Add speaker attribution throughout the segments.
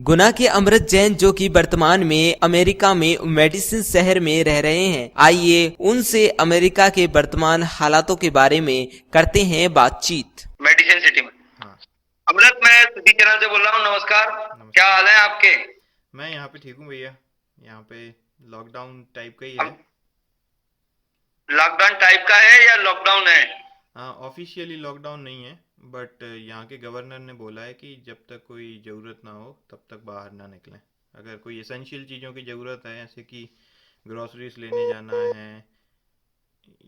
Speaker 1: गुना के अमृत जैन जो कि वर्तमान में अमेरिका में मेडिसिन शहर में रह रहे हैं, आइए उनसे अमेरिका के वर्तमान हालातों के बारे में करते हैं बातचीत।
Speaker 2: मेडिसिन सिटी में। हाँ। अमृत, मैं सिटी चैनल से बोल रहा हूँ। नमस्कार। क्या हाल है आपके?
Speaker 3: मैं यहाँ पे ठीक हूँ भैया। यहाँ पे लॉकडाउन टाइप का ही है।
Speaker 2: लॉकडाउन टाइप का है या लॉकडाउन है?
Speaker 3: हाँ, ऑफिशियली लॉकडाउन नहीं है, बट यहाँ के गवर्नर ने बोला है कि जब तक कोई ज़रूरत ना हो तब तक बाहर ना निकलें। अगर कोई एसेंशियल चीज़ों की ज़रूरत है, जैसे कि ग्रॉसरीज लेने जाना है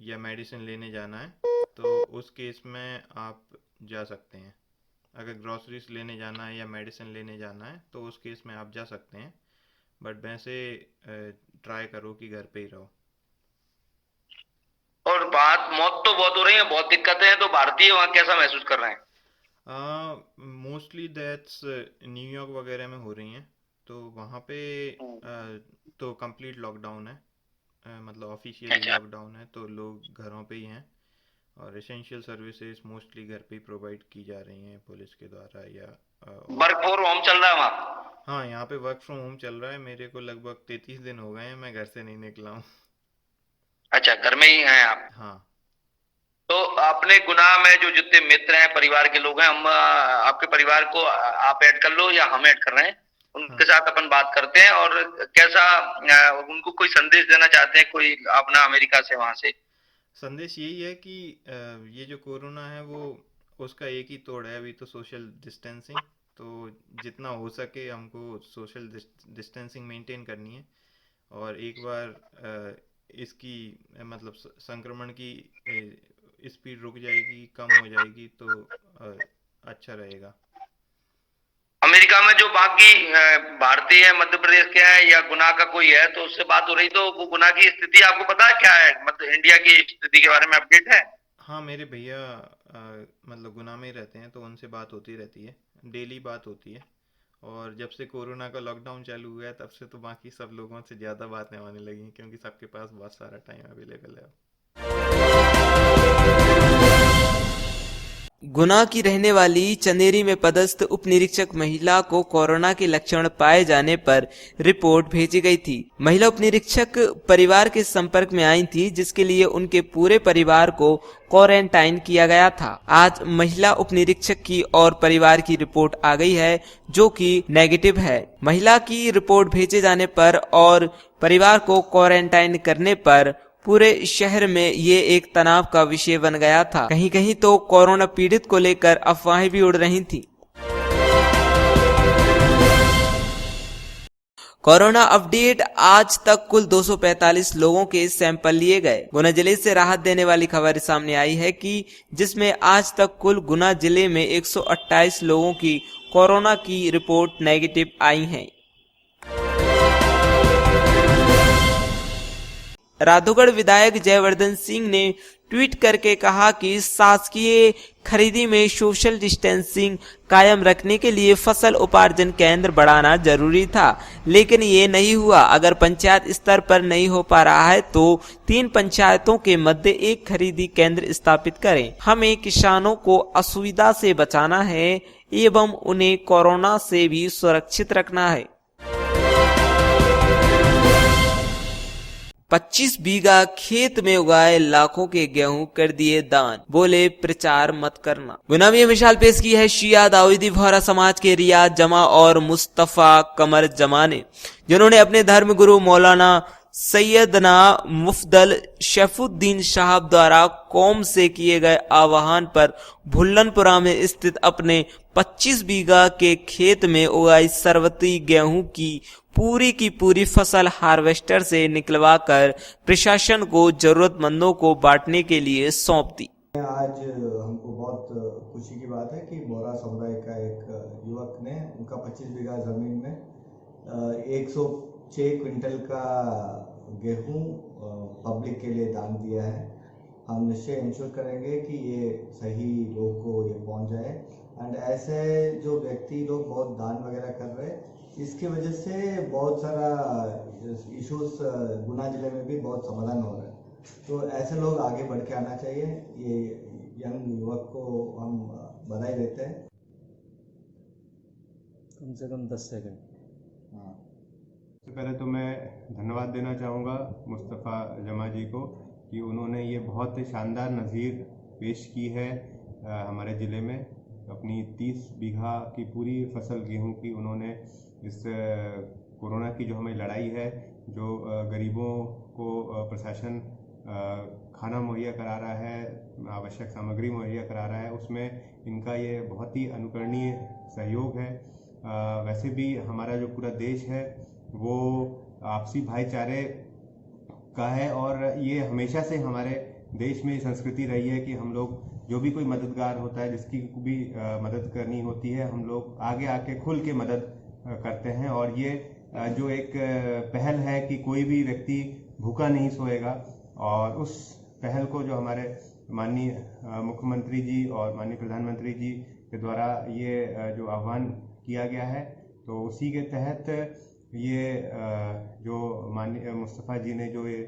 Speaker 3: या मेडिसिन लेने जाना है, तो उस केस में आप जा सकते हैं। अगर ग्रॉसरीज लेने जाना है या मेडिसिन लेने जाना है तो उस केस में आप जा सकते हैं, बट वैसे ट्राई करो कि घर पे ही रहो।
Speaker 2: और बात मौत तो बहुत हो रही है, बहुत दिक्कतें हैं, तो भारतीय वहाँ कैसा महसूस कर रहे हैं?
Speaker 3: मोस्टली डेथ्स न्यूयॉर्क वगैरह में हो रही हैं, तो वहाँ पे तो कंप्लीट लॉकडाउन है। मतलब ऑफिशियली
Speaker 2: अच्छा।
Speaker 3: लॉकडाउन है, तो लोग घरों पे ही हैं और एसेंशियल सर्विसेज मोस्टली घर पे ही प्रोवाइड की जा रही हैं पुलिस के द्वारा या
Speaker 2: वर्क फ्रॉम होम चल रहा है वहाँ?
Speaker 3: हाँ, यहाँ पे वर्क फ्रॉम होम चल रहा है। मेरे को लगभग 33 दिन हो गए हैं, मैं घर से नहीं निकला हूँ।
Speaker 2: अच्छा, घर में ही हैं आप?
Speaker 3: हाँ।
Speaker 2: तो अपने गुना में जो जितने मित्र हैं, परिवार के लोग हैं, हम आपके परिवार को आप ऐड कर लो या हम ऐड कर रहे हैं, उनके
Speaker 3: हाँ,
Speaker 2: साथ अपन बात करते हैं। और कैसा उनको कोई संदेश देना चाहते हैं, कोई अपना अमेरिका से, वहां से?
Speaker 3: संदेश यही है कि ये जो कोरोना है वो उसका एक ही तोड़ है अभी तो, सोशल डिस्टेंसिंग। तो जितना हो सके हमको सोशल डिस्टेंसिंग मेंटेन करनी है, और एक बार इसकी मतलब संक्रमण की स्पीड रुक जाएगी, कम हो जाएगी, तो अच्छा रहेगा।
Speaker 2: अमेरिका में जो बाकी भारतीय है, मध्य प्रदेश के हैं या गुना का कोई है, तो उससे बात हो रही, तो वो गुना की स्थिति आपको पता है क्या है? मतलब इंडिया की स्थिति के बारे में अपडेट है?
Speaker 3: हाँ, मेरे भैया मतलब गुना में ही रहते हैं, तो उनसे बात होती रहती है, डेली बात होती है। और जब से कोरोना का लॉकडाउन चालू हुआ है तब से तो बाकी सब लोगों से ज़्यादा बातें होने लगी, क्योंकि सबके पास बहुत सारा टाइम अवेलेबल है।
Speaker 1: गुना की रहने वाली चंदेरी में पदस्थ उप निरीक्षक महिला को कोरोना के लक्षण पाए जाने पर रिपोर्ट भेजी गई थी। महिला उप निरीक्षक परिवार के संपर्क में आई थी, जिसके लिए उनके पूरे परिवार को क्वारंटाइन किया गया था। आज महिला उप निरीक्षक की और परिवार की रिपोर्ट आ गई है, जो कि नेगेटिव है। महिला की रिपोर्ट भेजे जाने पर और परिवार को क्वारंटाइन करने पर पूरे शहर में ये एक तनाव का विषय बन गया था। कहीं कहीं तो कोरोना पीड़ित को लेकर अफवाहें भी उड़ रही थी। कोरोना अपडेट, आज तक कुल 245 लोगों के सैंपल लिए गए। गुना जिले से राहत देने वाली खबर सामने आई है कि जिसमें आज तक कुल गुना जिले में 128 लोगों की कोरोना की रिपोर्ट नेगेटिव आई है। राधौगढ़ विधायक जयवर्धन सिंह ने ट्वीट करके कहा कि शासकीय खरीदी में सोशल डिस्टेंसिंग कायम रखने के लिए फसल उपार्जन केंद्र बढ़ाना जरूरी था, लेकिन ये नहीं हुआ। अगर पंचायत स्तर पर नहीं हो पा रहा है तो 3 पंचायतों के मध्य एक खरीदी केंद्र स्थापित करें। हमें किसानों को असुविधा से बचाना है एवं उन्हें कोरोना से भी सुरक्षित रखना है। 25 बीघा खेत में उगाए लाखों के गेहूं कर दिए दान, बोले प्रचार मत करना। गुना में मिसाल पेश की है शिया दाऊदी वोहरा समाज के रियाज जमा और मुस्तफा कमर जमा ने, जिन्होंने अपने धर्म गुरु मौलाना सैयदना मुफदल शैफुद्दीन साहब द्वारा कौम से किए गए आह्वान पर भुल्लनपुरा में स्थित अपने 25 बीघा के खेत में उगाई सरवती गेहूं की पूरी फसल हार्वेस्टर से निकलवाकर प्रशासन को जरूरतमंदों को बांटने के लिए सौंप दी।
Speaker 4: आज हमको बहुत खुशी की बात है कि बोहरा समुदाय का एक युवक ने उनका 25 बीघा ज़मीन में 106 क्विंटल का गेहूं पब्लिक के लिए दान दिया है। हम निश्चय इंश्योर करेंगे कि ये सही लोग को ये पहुंच जाए। एंड ऐसे जो व्यक्ति लोग बहुत दान वगैरह कर रहे हैं, इसकी वजह से बहुत सारा इश्यूज गुना जिले में भी बहुत समाधान हो रहा है। तो ऐसे लोग आगे बढ़ के आना चाहिए। ये यंग युवक को हम बधाई देते हैं।
Speaker 5: कम से कम 10 सेकंड।
Speaker 6: सबसे पहले तो मैं धन्यवाद देना चाहूँगा मुस्तफ़ा जमा जी को कि उन्होंने ये बहुत शानदार नज़ीर पेश की है हमारे ज़िले में। अपनी 30 बीघा की पूरी फसल गेहूं की उन्होंने इस कोरोना की जो हमें लड़ाई है, जो गरीबों को प्रशासन खाना मुहैया करा रहा है, आवश्यक सामग्री मुहैया करा रहा है, उसमें इनका ये बहुत ही अनुकरणीय सहयोग है। वैसे भी हमारा जो पूरा देश है वो आपसी भाईचारे का है और ये हमेशा से हमारे देश में संस्कृति रही है कि हम लोग जो भी कोई मददगार होता है, जिसकी भी मदद करनी होती है, हम लोग आगे आके खुल के मदद करते हैं। और ये जो एक पहल है कि कोई भी व्यक्ति भूखा नहीं सोएगा, और उस पहल को जो हमारे माननीय मुख्यमंत्री जी और माननीय प्रधानमंत्री जी के द्वारा ये जो आह्वान किया गया है, तो उसी के तहत ये जो माननीय मुस्तफ़ा जी ने जो ये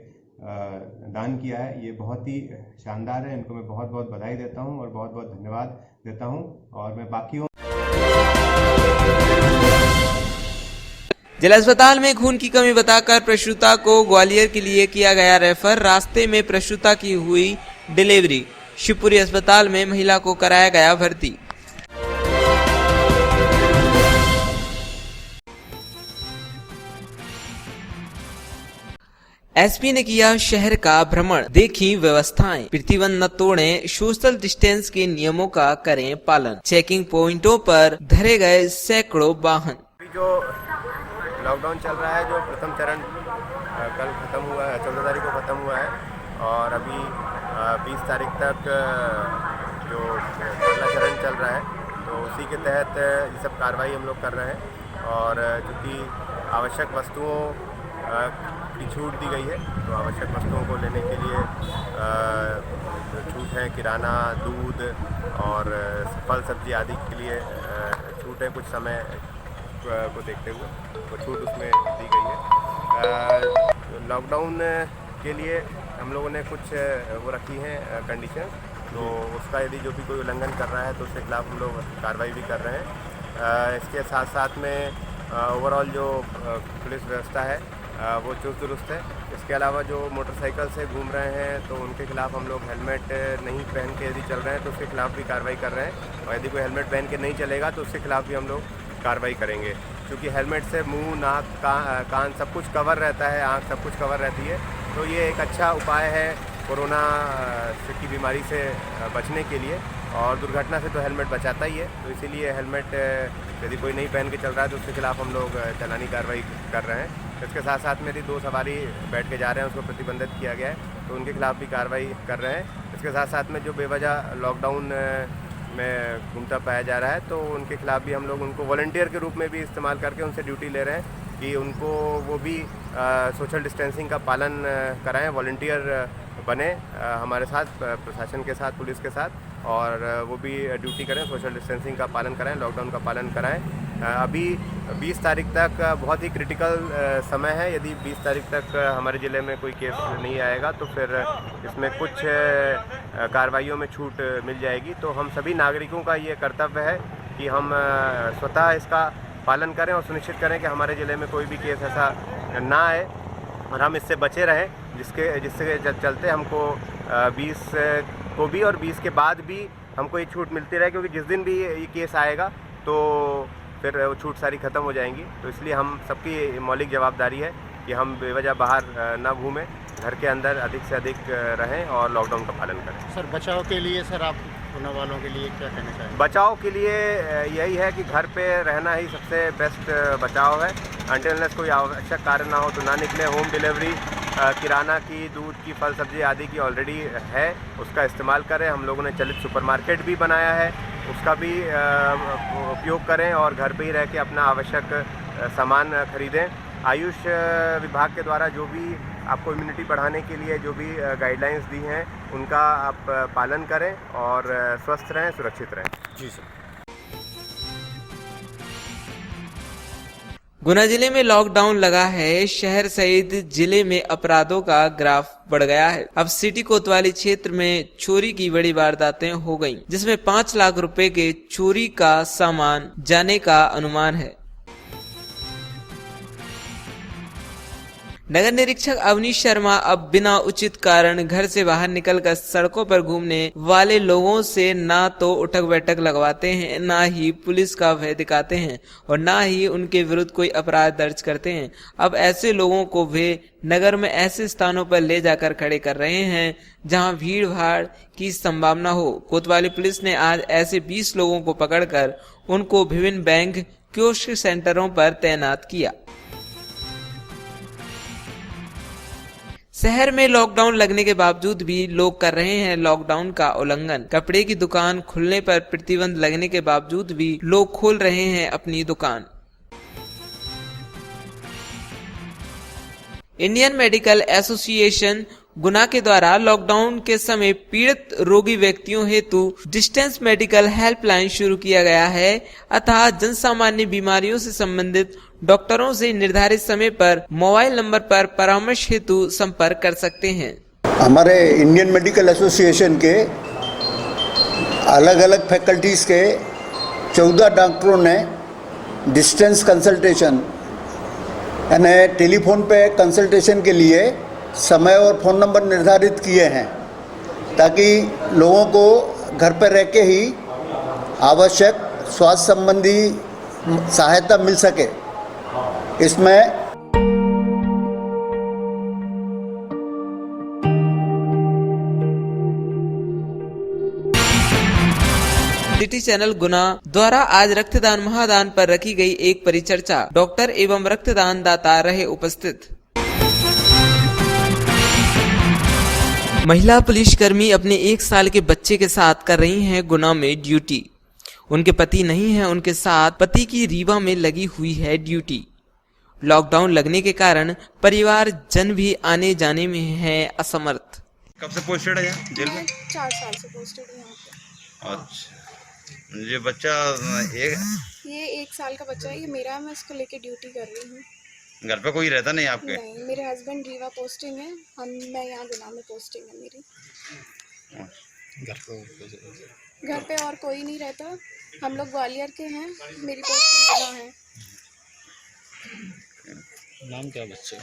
Speaker 6: दान किया है, ये बहुत ही शानदार है। इनको मैं बहुत बहुत बधाई देता हूँ और बहुत बहुत धन्यवाद देता हूँ। और मैं बाकी
Speaker 1: जिला अस्पताल में खून की कमी बताकर प्रसूता को ग्वालियर के लिए किया गया रेफर। रास्ते में प्रसूता की हुई डिलीवरी। शिवपुरी अस्पताल में महिला को कराया गया भर्ती। एसपी ने किया शहर का भ्रमण, देखी व्यवस्थाएं। प्रतिबंध न तोड़ें, सोशल डिस्टेंस के नियमों का करें पालन। चेकिंग पॉइंटों पर धरे गए सैकड़ों वाहन।
Speaker 6: जो लॉकडाउन चल रहा है, जो प्रथम चरण कल खत्म हुआ है, 14 तारीख को खत्म हुआ है, और अभी 20 तारीख तक जो पहला चरण चल रहा है, तो उसी के तहत ये सब कार्रवाई हम लोग कर रहे हैं। और चूँकि आवश्यक वस्तुओं की छूट दी गई है, तो आवश्यक वस्तुओं को लेने के लिए जो छूट है, किराना, दूध और फल सब्जी आदि के लिए छूट है, कुछ समय को देखते हुए वो छूट उसमें दी गई है। लॉकडाउन के लिए हम लोगों ने कुछ वो रखी हैं कंडीशन, तो उसका यदि जो भी कोई उल्लंघन कर रहा है तो उसके खिलाफ हम लोग कार्रवाई भी कर रहे हैं। इसके साथ साथ में ओवरऑल जो पुलिस व्यवस्था है वो चुस्त दुरुस्त है। इसके अलावा जो मोटरसाइकिल से घूम रहे हैं तो उनके खिलाफ हम लोग हेलमेट नहीं पहन के यदि चल रहे हैं तो उसके खिलाफ भी कार्रवाई कर रहे हैं। और यदि कोई हेलमेट पहन के नहीं चलेगा तो उसके खिलाफ भी हम लोग कार्रवाई करेंगे, क्योंकि हेलमेट से मुंह, नाक, कान सब कुछ कवर रहता है, आँख सब कुछ कवर रहती है। तो ये एक अच्छा उपाय है कोरोना की बीमारी से बचने के लिए, और दुर्घटना से तो हेलमेट बचाता ही है। तो इसीलिए हेलमेट यदि कोई नहीं पहन के चल रहा है तो उसके खिलाफ हम लोग चालानी कार्रवाई कर रहे हैं। इसके साथ साथ में यदि 2 सवारी बैठ के जा रहे हैं उसको प्रतिबंधित किया गया है, तो उनके खिलाफ भी कार्रवाई कर रहे हैं। इसके साथ साथ में जो बेवजह लॉकडाउन में घूमता पाया जा रहा है, तो उनके खिलाफ भी हम लोग उनको वॉलंटियर के रूप में भी इस्तेमाल करके उनसे ड्यूटी ले रहे हैं कि उनको वो भी सोशल डिस्टेंसिंग का पालन कराएं, वॉलंटियर बने हमारे साथ, प्रशासन के साथ, पुलिस के साथ, और वो भी ड्यूटी करें, सोशल डिस्टेंसिंग का पालन कराएं, लॉकडाउन का पालन कराएं। अभी 20 तारीख तक बहुत ही क्रिटिकल समय है। यदि 20 तारीख तक हमारे ज़िले में कोई केस नहीं आएगा तो फिर इसमें कुछ कार्रवाइयों में छूट मिल जाएगी। तो हम सभी नागरिकों का ये कर्तव्य है कि हम स्वतः इसका पालन करें और सुनिश्चित करें कि हमारे ज़िले में कोई भी केस ऐसा ना आए और हम इससे बचे रहें, जिससे चलते हमको 20 को भी और 20 के बाद भी हमको ये छूट मिलती रहे, क्योंकि जिस दिन भी ये केस आएगा तो फिर वो छूट सारी ख़त्म हो जाएंगी। तो इसलिए हम सबकी मौलिक जवाबदारी है कि हम बेवजह बाहर ना घूमें, घर के अंदर अधिक से अधिक रहें और लॉकडाउन का पालन करें।
Speaker 7: सर, बचाव के लिए सर आप कोरोना वालों के लिए क्या कहना चाहेंगे?
Speaker 6: बचाव के लिए यही है कि घर पे रहना ही सबसे बेस्ट बचाव है। अनटिल अनलेस कोई आवश्यक कार्य ना हो तो ना निकले। होम डिलीवरी किराना की, दूध की, फल सब्जी आदि की ऑलरेडी है, उसका इस्तेमाल करें। हम लोगों ने चलित सुपरमार्केट भी बनाया है, उसका भी उपयोग करें और घर पे ही रह के अपना आवश्यक सामान खरीदें। आयुष विभाग के द्वारा जो भी आपको इम्यूनिटी बढ़ाने के लिए जो भी गाइडलाइंस दी हैं उनका आप पालन करें और स्वस्थ रहें, सुरक्षित रहें।
Speaker 7: जी सर।
Speaker 1: गुना जिले में लॉकडाउन लगा है। शहर सहित जिले में अपराधों का ग्राफ बढ़ गया है। अब सिटी कोतवाली क्षेत्र में चोरी की बड़ी वारदातें हो गईं, जिसमें 5 लाख रुपए के चोरी का सामान जाने का अनुमान है। नगर निरीक्षक अवनीश शर्मा अब बिना उचित कारण घर से बाहर निकलकर सड़कों पर घूमने वाले लोगों से ना तो उठक बैठक लगवाते हैं, ना ही पुलिस का भय दिखाते हैं और ना ही उनके विरुद्ध कोई अपराध दर्ज करते हैं। अब ऐसे लोगों को वे नगर में ऐसे स्थानों पर ले जाकर खड़े कर रहे हैं जहां भीड़ भाड़ की संभावना हो। कोतवाली पुलिस ने आज ऐसे 20 लोगों को पकड़कर उनको विभिन्न बैंक कियोस्क सेंटरों पर तैनात किया। शहर में लॉकडाउन लगने के बावजूद भी लोग कर रहे हैं लॉकडाउन का उल्लंघन। कपड़े की दुकान खुलने पर प्रतिबंध लगने के बावजूद भी लोग खोल रहे हैं अपनी दुकान। इंडियन मेडिकल एसोसिएशन गुना के द्वारा लॉकडाउन के समय पीड़ित रोगी व्यक्तियों हेतु डिस्टेंस मेडिकल हेल्पलाइन शुरू किया गया है, अतः जनसामान्य बीमारियों से संबंधित डॉक्टरों से निर्धारित समय पर मोबाइल नंबर पर परामर्श हेतु संपर्क कर सकते हैं।
Speaker 5: हमारे इंडियन मेडिकल एसोसिएशन के अलग अलग फैकल्टीज़ के 14 डॉक्टरों ने डिस्टेंस कंसल्टेशन यानी टेलीफोन पे कंसल्टेशन के लिए समय और फ़ोन नंबर निर्धारित किए हैं ताकि लोगों को घर पर रह के ही आवश्यक स्वास्थ्य संबंधी सहायता मिल सके। इसमें
Speaker 1: सिटी चैनल गुना द्वारा आज रक्तदान महादान पर रखी गई एक परिचर्चा। डॉक्टर एवं रक्तदान दाता रहे उपस्थित। महिला पुलिसकर्मी अपने 1 साल के बच्चे के साथ कर रही हैं गुना में ड्यूटी। उनके पति नहीं है, उनके साथ पति की रीवा में लगी हुई है ड्यूटी। लॉकडाउन लगने के कारण परिवार जन भी आने जाने में है असमर्थ।
Speaker 8: कब से पोस्टेड है यहाँ जेल में?
Speaker 9: 4 साल से पोस्टेड है यहाँ पे।
Speaker 8: अच्छा, ये बच्चा
Speaker 9: ये 1 साल का बच्चा है, ये मेरा है, मैं इसको लेके ड्यूटी कर रही हूँ।
Speaker 8: घर पे कोई रहता नहीं आपके?
Speaker 9: नहीं, मेरे हस्बैंड रीवा पोस्टिंग है, मैं यहाँ गुना में पोस्टिंग है मेरी। घर पे और कोई नहीं रहता, हम लोग ग्वालियर के हैं, मेरी पोस्टिंग गुना है।
Speaker 7: नाम क्या बच्चे?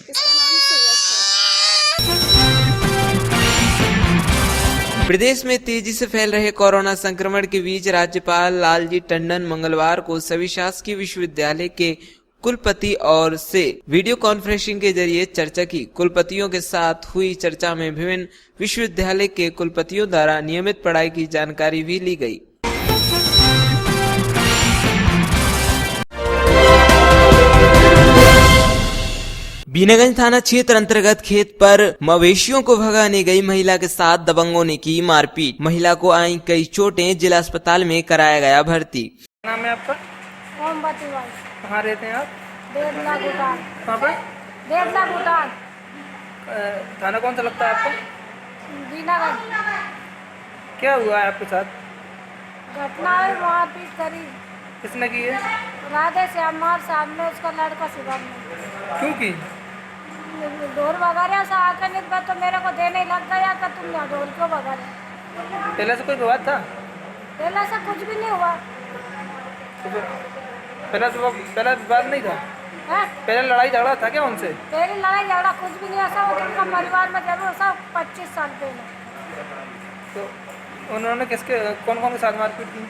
Speaker 9: इसका नाम सुयश है।
Speaker 1: प्रदेश में तेजी से फैल रहे कोरोना संक्रमण के बीच राज्यपाल लालजी टंडन मंगलवार को सभी शासकीय विश्वविद्यालय के कुलपति और से वीडियो कॉन्फ्रेंसिंग के जरिए चर्चा की। कुलपतियों के साथ हुई चर्चा में विभिन्न विश्वविद्यालय के कुलपतियों द्वारा नियमित पढ़ाई की जानकारी भी ली गई। बीनागंज थाना क्षेत्र अंतर्गत खेत पर मवेशियों को भगाने गई महिला के साथ दबंगों ने की मारपीट। महिला को आई कई चोटें, जिला अस्पताल में कराया गया भर्ती।
Speaker 10: नाम है आपका?
Speaker 9: मोमबत्ती वाली।
Speaker 10: कहाँ रहते हैं आप?
Speaker 9: देवला भूटान।
Speaker 10: कहाँ पर?
Speaker 9: देवला भूटान।
Speaker 10: थाना कौन सा लगता है आपको?
Speaker 9: बीनागंज।
Speaker 10: क्या हुआ है आपके साथ?
Speaker 9: घटना है, मारपीट करी।
Speaker 10: किसने की है?
Speaker 9: राधे श्याम मार सामने उसका लड़का शिवम ने।
Speaker 10: क्यों की?
Speaker 9: ढोल वगैरह से आकर निकला तो मेरे को देने लग गया कि तुम यहाँ ढोल क्यों वगैरह।
Speaker 10: पहले से कोई विवाद था?
Speaker 9: पहले से कुछ भी नहीं हुआ।
Speaker 10: तो पहले विवाद नहीं था?
Speaker 9: है?
Speaker 10: पहले लड़ाई झगड़ा था क्या उनसे?
Speaker 9: पहले लड़ाई झगड़ा कुछ भी नहीं, ऐसा वो उनका परिवार में जरूर सब 25 साल पहले।
Speaker 10: तो उन्होंने किसके कौन कौन के साथ मारपीट की?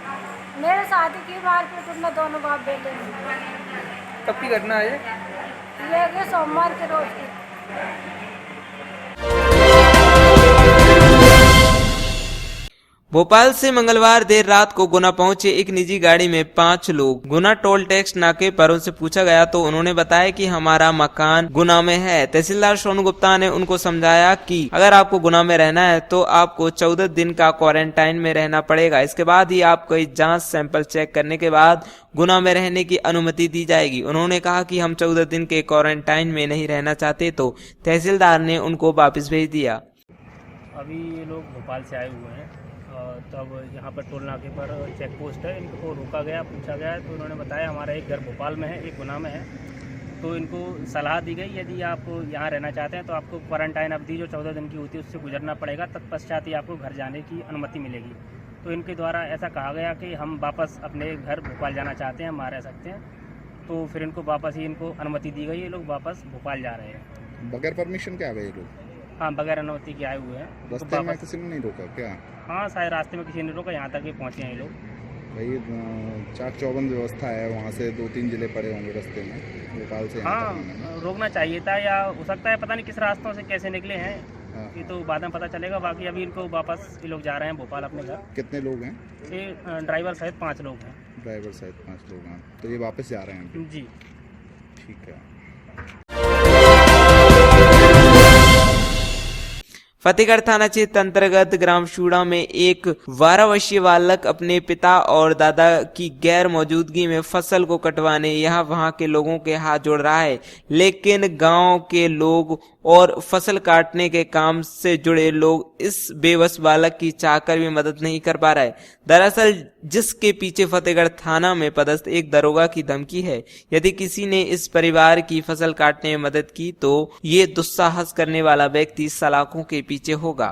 Speaker 9: मेरे शादी की मारपीट उनने दोनों बाप बेटे ने।
Speaker 10: कब की घटना है
Speaker 9: ये सोमवार के रोज की।
Speaker 1: भोपाल से मंगलवार देर रात को गुना पहुंचे एक निजी गाड़ी में 5 लोग। गुना टोल टैक्स नाके पर उनसे पूछा गया तो उन्होंने बताया कि हमारा मकान गुना में है। तहसीलदार सोनू गुप्ता ने उनको समझाया कि अगर आपको गुना में रहना है तो आपको 14 दिन का क्वारंटाइन में रहना पड़ेगा। इसके बाद ही आपको जांच सैंपल चेक करने के बाद गुना में रहने की अनुमति दी जाएगी। उन्होंने कहा कि हम 14 दिन के क्वारंटाइन में नहीं रहना चाहते तो तहसीलदार ने उनको वापस भेज दिया।
Speaker 11: अभी ये लोग भोपाल से आए हुए हैं, तब यहाँ पर टोल नाके पर चेक पोस्ट है, इनको रोका गया, पूछा गया तो उन्होंने बताया हमारा एक घर भोपाल में है, एक गुना में है। तो इनको सलाह दी गई यदि आप यहाँ रहना चाहते हैं तो आपको क्वारंटाइन अवधि जो 14 दिन की होती है उससे गुजरना पड़ेगा, तत्पश्चात ही आपको घर जाने की अनुमति मिलेगी। तो इनके द्वारा ऐसा कहा गया कि हम वापस अपने घर भोपाल जाना चाहते हैं, हम वहाँ रह सकते हैं। तो फिर इनको वापस ही इनको अनुमति दी गई, ये लोग वापस भोपाल जा रहे हैं।
Speaker 12: बगैर परमिशन के आ गए ये लोग?
Speaker 11: हाँ, बगैर अनुमति के आए हुए हैं।
Speaker 12: रास्ते में किसी ने नहीं रोका क्या?
Speaker 11: हाँ, शायद रास्ते में किसी ने रोका, यहाँ तक ये पहुँचे हैं ये लोग।
Speaker 12: भाई चाक चौबंद व्यवस्था है, वहाँ से 2-3 जिले पड़े होंगे रास्ते में, भोपाल से।
Speaker 11: हाँ, रोकना चाहिए था, या हो सकता है पता नहीं किस रास्तों से कैसे निकले हैं, ये तो बाद में पता चलेगा। बाकी अभी इनको वापस ये लोग जा रहे हैं भोपाल अपने घर।
Speaker 12: कितने लोग हैं?
Speaker 11: ये ड्राइवर सहित 5 लोग हैं।
Speaker 12: ड्राइवर सहित 5 लोग हैं, तो ये वापस जा रहे हैं?
Speaker 11: जी,
Speaker 12: ठीक है।
Speaker 1: फतेहगढ़ थाना क्षेत्र अंतर्गत ग्राम शूड़ा में एक 12 वर्षीय बालक अपने पिता और दादा की गैर मौजूदगी में फसल को कटवाने यहाँ वहाँ के लोगों के हाथ जोड़ रहा है, लेकिन गांव के लोग और फसल काटने के काम से जुड़े लोग इस बेबस बालक की चाहकर भी मदद नहीं कर पा रहे। दरअसल जिसके पीछे फतेहगढ़ थाना में पदस्थ एक दरोगा की धमकी है, यदि किसी ने इस परिवार की फसल काटने में मदद की तो ये दुस्साहस करने वाला व्यक्ति सलाखों के पीछे होगा।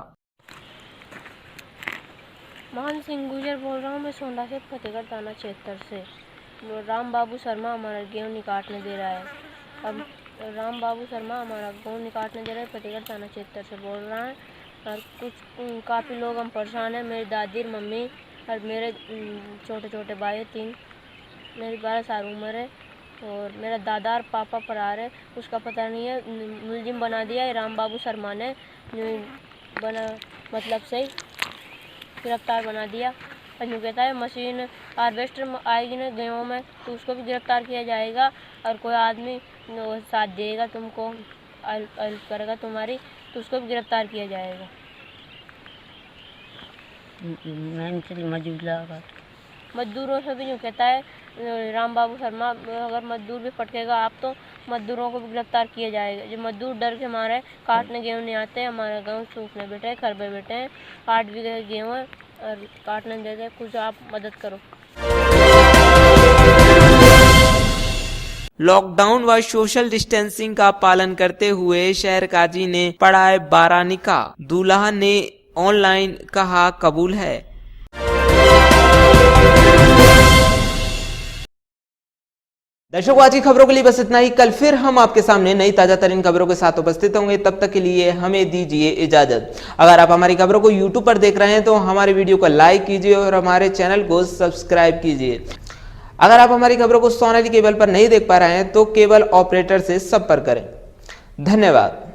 Speaker 9: मोहन सिंह गुजर बोल रहा हूँ मैं सोंडा से फतेहगढ़ थाना क्षेत्र से। राम बाबू शर्मा हमारा गेहूँ निकाटने दे रहा है। अब राम बाबू शर्मा हमारा गेहूँ निकाटने दे रहा है, फतेहगढ़ थाना क्षेत्र से बोल रहा है। और कुछ काफ़ी लोग हम परेशान हैं, मेरी दादी मम्मी और मेरे छोटे छोटे भाई 3, मेरी 12 साल उम्र है और मेरा दादा और पापा फरार है, उसका पता नहीं है। मुलजिम बना दिया है राम बाबू शर्मा ने, बना मतलब से गिरफ्तार बना दिया। और यूँ कहता है मशीन हार्वेस्टर आएगी ना गेहूँ में तो उसको भी गिरफ्तार किया जाएगा, और कोई आदमी साथ देगा तुमको, हेल्प करेगा तुम्हारी, तो उसको भी गिरफ्तार किया जाएगा। मजदूरों से भी यूँ कहता है राम बाबू शर्मा, अगर मजदूर भी पटकेगा आप तो मजदूरों को भी गिरफ्तार किया जाएगा। जो मजदूर डर के मारे काटने गेहूँ नहीं आते, हमारे गाँव सूखने बैठे हैं, खरबे बैठे हैं, 8 बीघे गेहूँ है और काटने देते, कुछ आप मदद करो।
Speaker 1: लॉकडाउन व सोशल डिस्टेंसिंग का पालन करते हुए शहर काजी ने पढ़ाए बारानिका, दूल्हा ने ऑनलाइन कहा कबूल है। दर्शकों, आज की खबरों के लिए बस इतना ही। कल फिर हम आपके सामने नई ताजा तरीन खबरों के साथ उपस्थित होंगे, तब तक के लिए हमें दीजिए इजाजत। अगर आप हमारी खबरों को YouTube पर देख रहे हैं तो हमारे वीडियो को लाइक कीजिए और हमारे चैनल को सब्सक्राइब कीजिए। अगर आप हमारी खबरों को सोनाली केबल पर नहीं देख पा रहे हैं तो केबल ऑपरेटर से संपर्क करें। धन्यवाद।